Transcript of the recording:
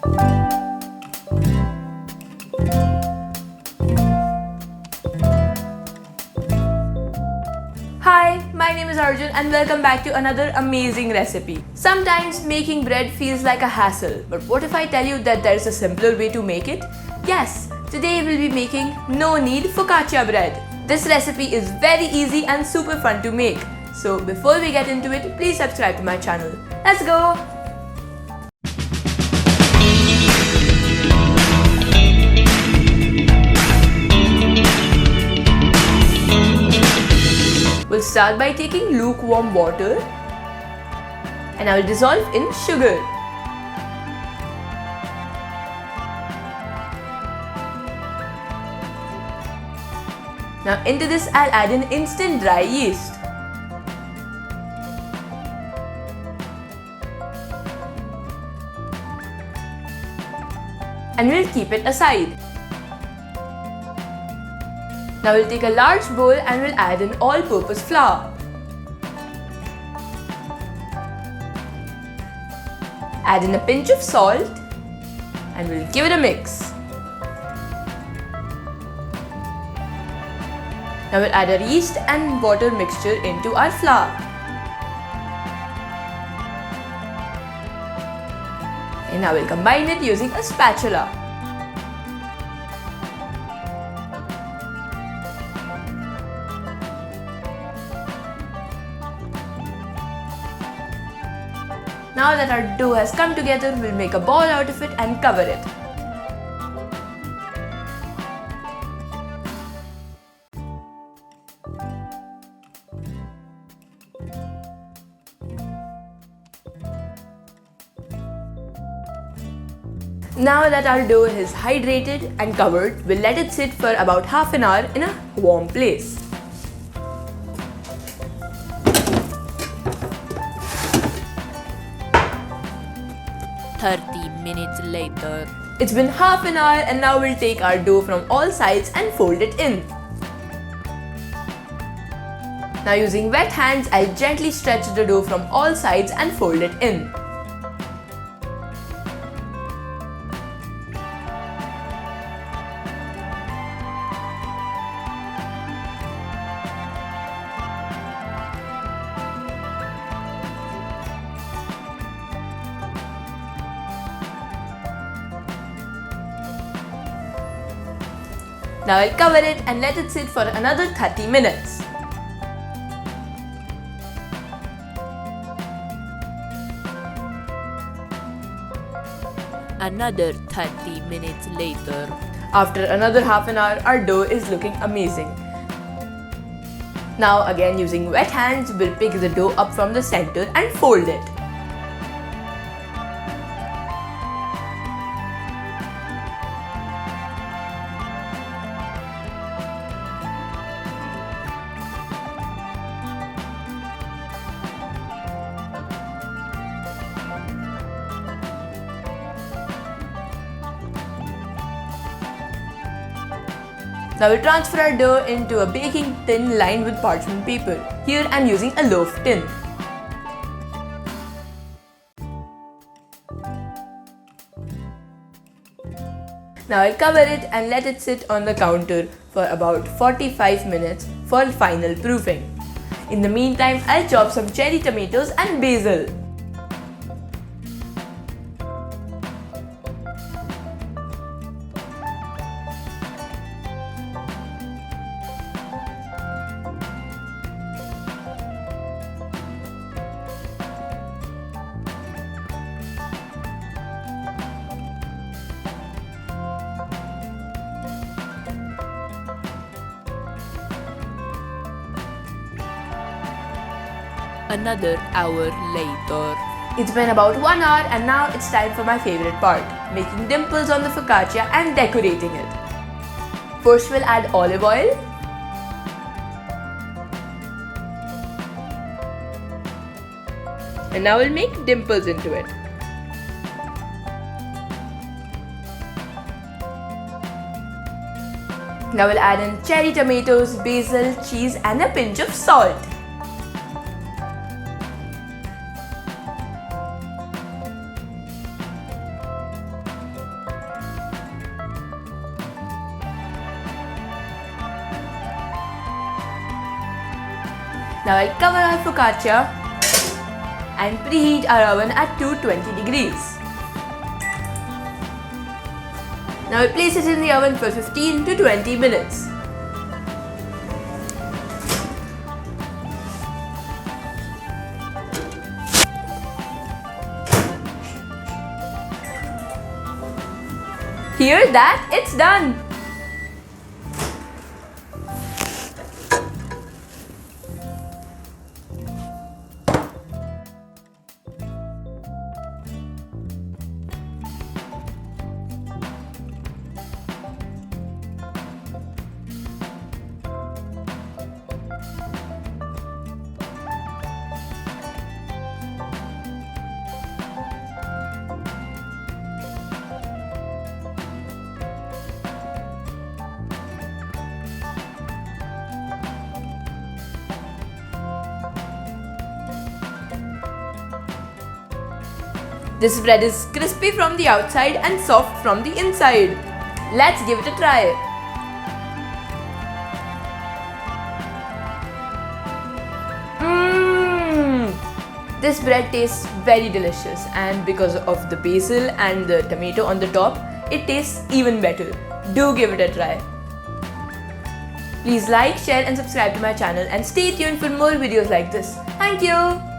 Hi, my name is Arjun and welcome back to another amazing recipe. Sometimes making bread feels like a hassle, but what if I tell you that there is a simpler way to make it? Yes, today we'll be making no-knead focaccia bread. This recipe is very easy and super fun to make. So before we get into it, please subscribe to my channel. Let's go! We'll start by taking lukewarm water and I will dissolve in sugar. Now into this I'll add an instant dry yeast. And we'll keep it aside. Now we'll take a large bowl and we'll add an all-purpose flour. Add in a pinch of salt and we'll give it a mix. Now we'll add our yeast and water mixture into our flour. And now we'll combine it using a spatula. Now that our dough has come together, we'll make a ball out of it and cover it. Now that our dough is hydrated and covered, we'll let it sit for about half an hour in a warm place. Minutes later. It's been half an hour and now we'll take our dough from all sides and fold it in. Now using wet hands, I'll gently stretch the dough from all sides and fold it in. Now I'll cover it and let it sit for another 30 minutes. Another 30 minutes later. After another half an hour, our dough is looking amazing. Now again using wet hands, we'll pick the dough up from the center and fold it. Now we'll transfer our dough into a baking tin lined with parchment paper. Here I'm using a loaf tin. Now I'll cover it and let it sit on the counter for about 45 minutes for final proofing. In the meantime, I'll chop some cherry tomatoes and basil. Another hour later. It's been about 1 hour and now it's time for my favorite part, making dimples on the focaccia and decorating it. First we'll add olive oil. And now we'll make dimples into it. Now we'll add in cherry tomatoes, basil, cheese and a pinch of salt. Now I'll cover our focaccia and preheat our oven at 220 degrees. Now I'll place it in the oven for 15 to 20 minutes. Hear that? It's done! This bread is crispy from the outside and soft from the inside. Let's give it a try. This bread tastes very delicious, and because of the basil and the tomato on the top, it tastes even better. Do give it a try. Please like, share and subscribe to my channel and stay tuned for more videos like this. Thank you.